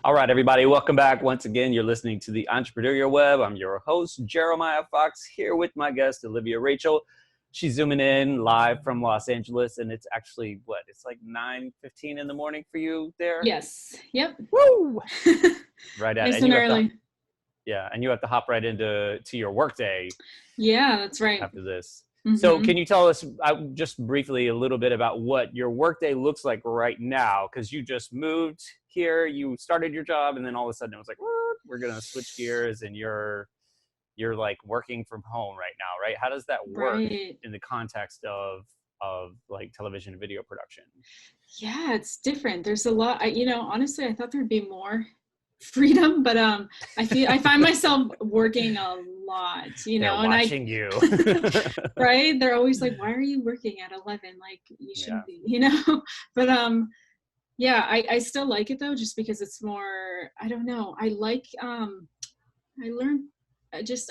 All right, everybody, welcome back. Once again, you're listening to the Entrepreneurial Web. I'm your host, Jeremiah Fox, here with my guest, Olivia Rachel. She's zooming in live from Los Angeles, and it's actually, it's like 9:15 in the morning for you there? Yes. Yep. Woo! Right at it. Nice and early. And you have to hop right into your workday. Yeah, that's right. After this. So can you tell us just briefly a little bit about what your workday looks like right now? Because you just moved here, you started your job, and then all of a sudden it was like, we're going to switch gears, and you're like working from home right now, right? How does that work in the context of like television and video production? Yeah, it's different. There's a lot. Honestly, I thought there'd be more freedom, but I find myself working a lot, They're watching you. Right? They're always like, why are you working at 11? Like, you shouldn't be, but yeah, I still like it though, just because it's more, I don't know, I like I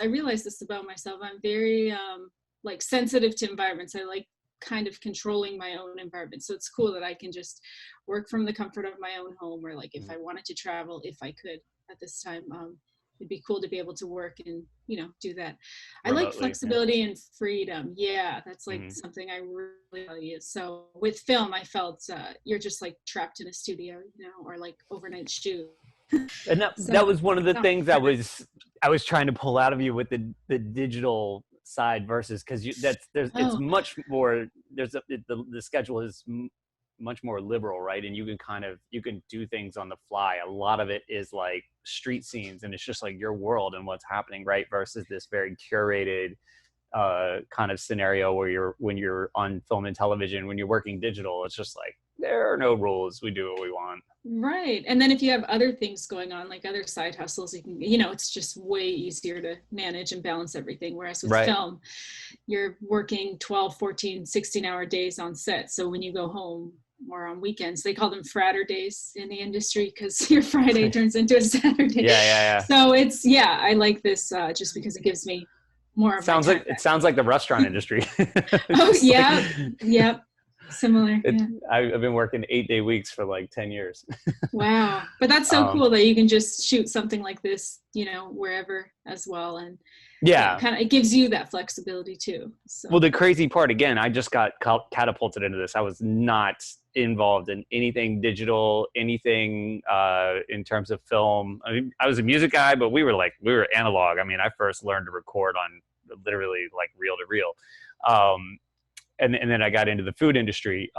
realized this about myself. I'm very like sensitive to environments. I like kind of controlling my own environment. So it's cool that I can just work from the comfort of my own home, or like if I wanted to travel, if I could at this time, it'd be cool to be able to work and, do that. Remotely, I like flexibility and freedom. Yeah, that's like something I really value. So with film, I felt you're just like trapped in a studio, or like overnight shoot. And that was one of the things I was trying to pull out of you with the digital side versus, because it's much more, the schedule is much more liberal, right? And you can do things on the fly. A lot of it is like street scenes, and it's just like your world and what's happening, right? Versus this very curated kind of scenario where when you're on film and television, when you're working digital, it's just like there are no rules. We do what we want. Right. And then if you have other things going on, like other side hustles, you can, it's just way easier to manage and balance everything. Whereas with film, you're working 12, 14, 16-hour days on set. So when you go home or on weekends, they call them fratter days in the industry, because your Friday turns into a Saturday. Yeah. So I like this just because it gives me more of my time. It sounds like the restaurant industry. Oh, yeah. Yep. Similar. I've been working 8-day weeks for like 10 years. Wow. But that's so cool that you can just shoot something like this, wherever as well. And it gives you that flexibility too. So. Well, the crazy part, again, I just got catapulted into this. I was not involved in anything digital, anything in terms of film. I mean, I was a music guy, but we were analog. I mean, I first learned to record on literally like reel to reel. And then I got into the food industry.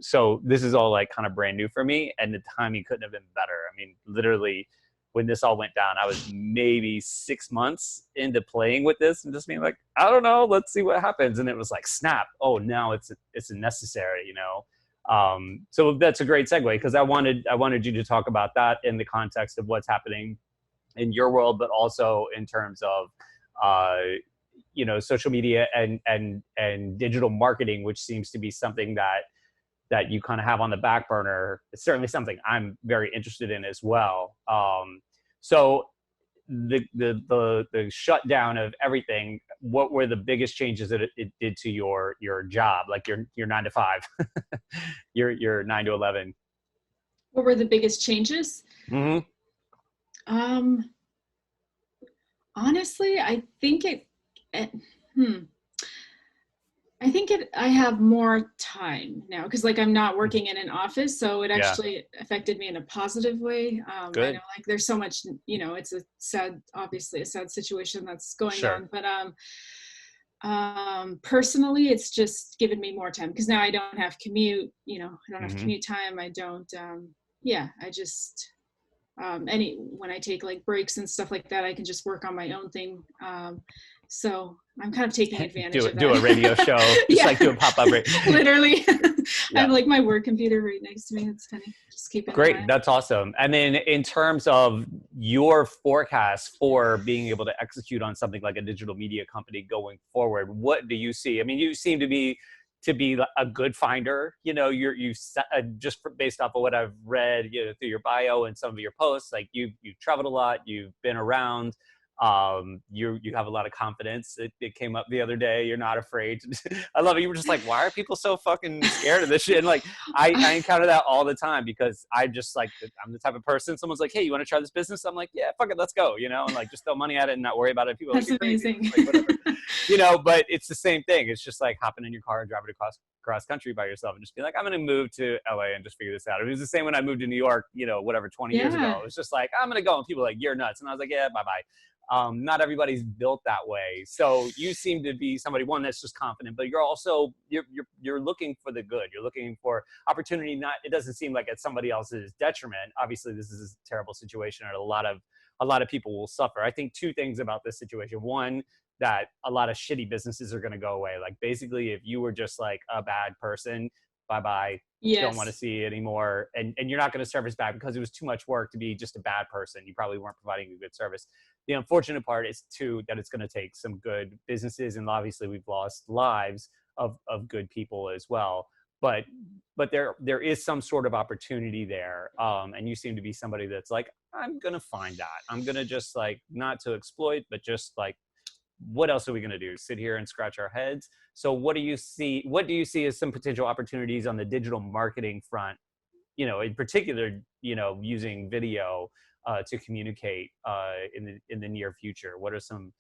So this is all like kind of brand new for me, and the timing couldn't have been better. I mean, literally when this all went down, I was maybe 6 months into playing with this and just being like, I don't know, let's see what happens. And it was like, snap. Oh, now it's necessary, So that's a great segue, because I wanted you to talk about that in the context of what's happening in your world, but also in terms of, social media and digital marketing, which seems to be something that you kind of have on the back burner. It's certainly something I'm very interested in as well. So the shutdown of everything, what were the biggest changes that it did to your job, like your 9 to 5, your 9 to 11? What were the biggest changes? Honestly, I think I have more time now, because like I'm not working in an office, so it actually affected me in a positive way. I know like there's so much, it's obviously a sad situation that's going on, but personally, it's just given me more time, because now I don't have commute, I don't have commute time. I don't, I just, when I take like breaks and stuff like that, I can just work on my own thing. So I'm kind of taking advantage of that. Do a radio show, just like do a pop-up radio. Literally. I have like my work computer right next to me. It's funny. Just keep it. Great. That's awesome. And then in terms of your forecast for being able to execute on something like a digital media company going forward, what do you see? I mean, you seem to be a good finder. You just based off of what I've read, through your bio and some of your posts, like you've traveled a lot, you've been around. You have a lot of confidence. It came up the other day. You're not afraid. I love it. You were just like, why are people so fucking scared of this shit? And like, I encounter that all the time because I just like, I'm the type of person, someone's like, hey, you want to try this business? I'm like, yeah, fuck it, let's go, you know, and like, just throw money at it and not worry about it. People are like, That's you're crazy. amazing. Like, whatever, you know, but it's the same thing. It's just like hopping in your car and driving across country by yourself and just be like, I'm going to move to LA and just figure this out. It was the same when I moved to New York, you know, whatever, 20 years ago. Yeah. It was just like, I'm going to go. And people were like, you're nuts. And I was like, yeah, bye-bye. Not everybody's built that way. So you seem to be somebody, one, that's just confident, but you're also, you're looking for the good. You're looking for opportunity. Not, it doesn't seem like it's somebody else's detriment. Obviously this is a terrible situation and a lot of people will suffer. I think two things about this situation. One, that a lot of shitty businesses are going to go away. Like basically if you were just like a bad person, bye-bye, Yes. don't want to see it anymore. And you're not going to service back because it was too much work to be just a bad person. You probably weren't providing a good service. The unfortunate part is too, that it's going to take some good businesses. And obviously we've lost lives of good people as well. But there is some sort of opportunity there. And you seem to be somebody that's like, I'm going to find that. I'm going to just like, not to exploit, but just like, what else are we going to do? Sit here and scratch our heads? So what do you see as some potential opportunities on the digital marketing front, you know, in particular, you know, using video to communicate in the near future? What are some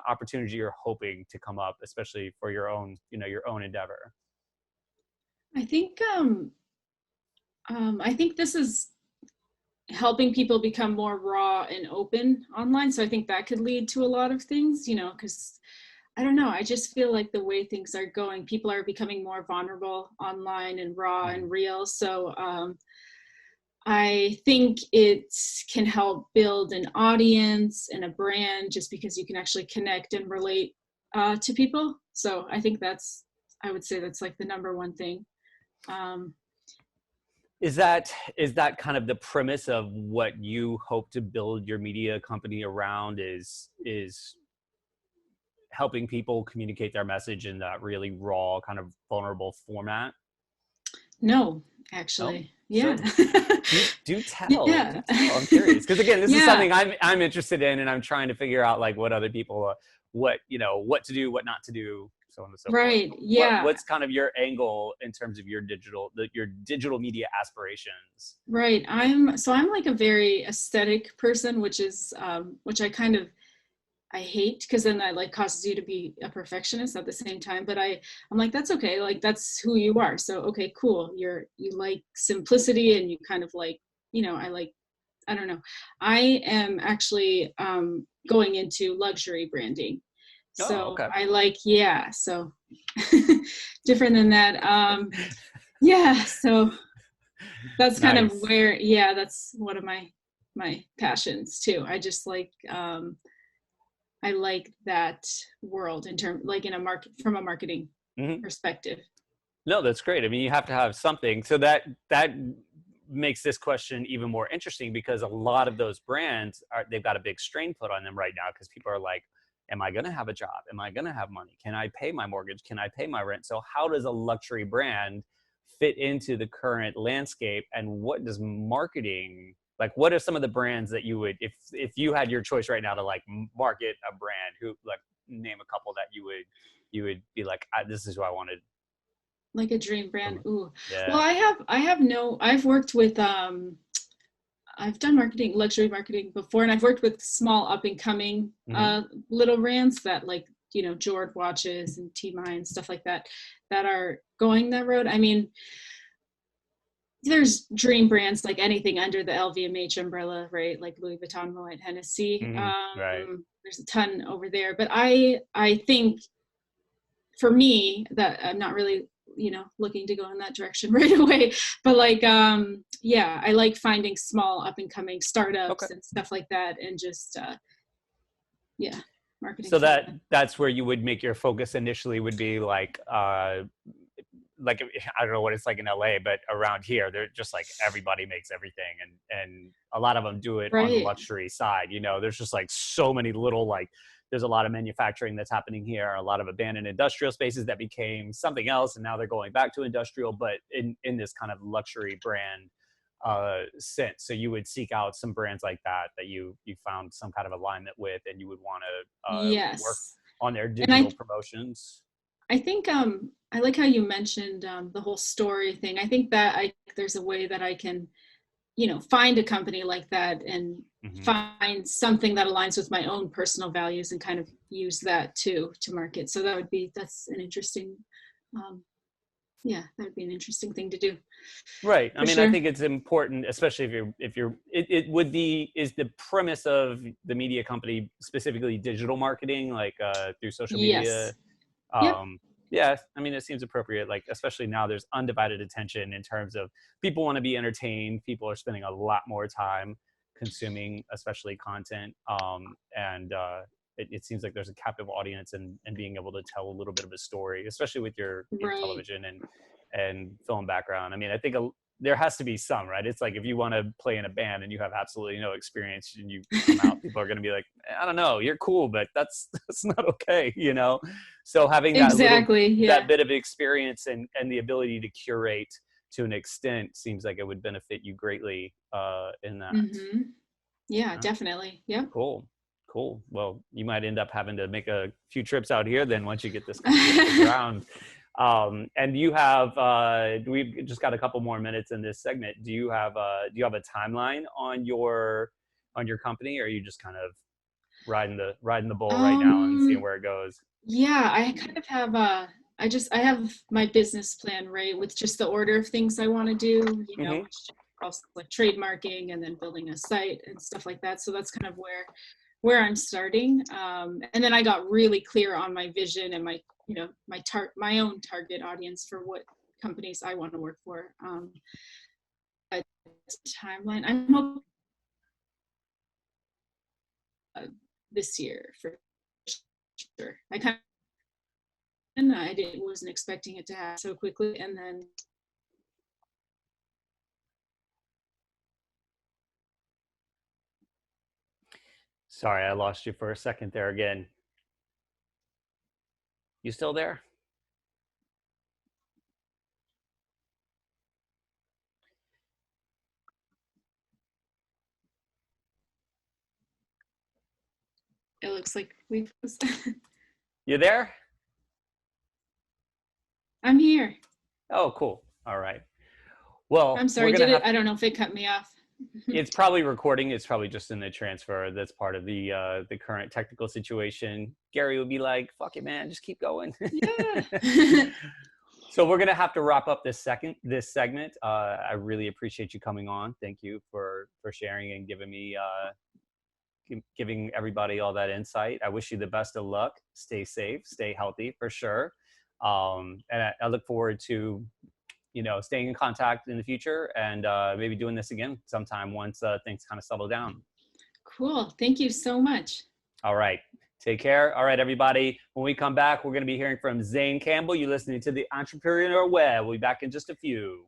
opportunities you're hoping to come up, especially for your own, you know, your own endeavor? I think this is helping people become more raw and open online. So I think that could lead to a lot of things, you know, because I don't know, I just feel like the way things are going, people are becoming more vulnerable online and raw and real. So I think it can help build an audience and a brand just because you can actually connect and relate to people. So I think I would say that's like the number one thing. Is that kind of the premise of what you hope to build your media company around, is helping people communicate their message in that really raw, kind of vulnerable format? No, actually. Oh, Yeah. so do tell. Yeah. Do tell. I'm curious. Because again, this is Yeah. something I'm interested in, and I'm trying to figure out like what other people, what to do, what not to do, so on and so forth. Right. Yeah. What's kind of your angle in terms of your digital media aspirations? Right. I'm like a very aesthetic person, which I hate, because then that like causes you to be a perfectionist at the same time. But I'm like, that's okay. Like that's who you are. So, okay, cool. You like simplicity, and you kind of like, you know, I don't know. I am actually going into luxury branding. So Oh, okay. I like, yeah. So different than that. Yeah. So that's kind of where, yeah, that's one of my passions too. I just like, I like that world in terms, like from a marketing perspective. No, that's great. I mean, you have to have something. So that makes this question even more interesting, because a lot of those brands they've got a big strain put on them right now, because people are like, am I going to have a job? Am I going to have money? Can I pay my mortgage? Can I pay my rent? So how does a luxury brand fit into the current landscape? And what does marketing, like, what are some of the brands that you would, if you had your choice right now to like market a brand, who, like, name a couple that you would be like, this is who I wanted. Like a dream brand. Ooh. Yeah. Well, I've worked with, I've done luxury marketing before, and I've worked with small up and coming little brands that, like, you know, Jord watches and T-Mine, stuff like that are going that road. I mean, there's dream brands like anything under the LVMH umbrella, right? Like Louis Vuitton, Moet Hennessy. Right. There's a ton over there, but I think for me that I'm not really, you know, looking to go in that direction right away, but like, yeah, I like finding small up and coming startups and stuff like that, and just, yeah, marketing. So that's where you would make your focus initially, would be like I don't know what it's like in LA, but around here, they're just like, everybody makes everything. And a lot of them do it on the luxury side. You know, there's just like so many little, like, there's a lot of manufacturing that's happening here, a lot of abandoned industrial spaces that became something else, and now they're going back to industrial, but in this kind of luxury brand sense. So you would seek out some brands like that you found some kind of alignment with, and you would want to work Yes. on their And digital promotions. I think I like how you mentioned the whole story thing. I think that there's a way that I can, find a company like that and find something that aligns with my own personal values and kind of use that to market. So that's an interesting, that would be an interesting thing to do. Right. I mean, sure. I think it's important, especially is the premise of the media company specifically digital marketing, like through social media? Yep. Yeah, I mean, it seems appropriate, like, especially now there's undivided attention in terms of people want to be entertained. People are spending a lot more time consuming, especially content. And it seems like there's a captive audience, and being able to tell a little bit of a story, especially with your Right. television and film background. I mean, I think there has to be some, right? It's like if you want to play in a band and you have absolutely no experience and you come out, people are going to be like, I don't know, you're cool, but that's not okay, So having that that bit of experience and the ability to curate to an extent seems like it would benefit you greatly in that. Yeah, definitely. Yep. Cool. Well, you might end up having to make a few trips out here then once you get this company off the ground. And you have we've just got a couple more minutes in this segment. Do you have a timeline on your company, or are you just kind of riding the bull right now and seeing where it goes? Yeah, I kind of have I have my business plan, right, with just the order of things I want to do, which also like trademarking and then building a site and stuff like that. So that's kind of where I'm starting. And then I got really clear on my vision and my my own target audience for what companies I want to work for. A timeline, I'm hoping this year for sure. Wasn't expecting it to happen so quickly, and then Sorry, I lost you for a second there again. You still there? it looks like we've You there? I'm here. Oh, cool. All right. Well, I'm sorry. I don't know if it cut me off. It's probably recording. It's probably just in the transfer. That's part of the current technical situation. Gary would be like, "Fuck it, man, just keep going." Yeah. So we're gonna have to wrap up this segment. I really appreciate you coming on. Thank you for sharing and giving everybody all that insight. I wish you the best of luck. Stay safe, stay healthy for sure. And I look forward to staying in contact in the future, and maybe doing this again sometime once things kind of settle down. Cool. Thank you so much. All right. Take care. All right, everybody. When we come back, we're going to be hearing from Zane Campbell. You're listening to the Entrepreneurial Web. We'll be back in just a few.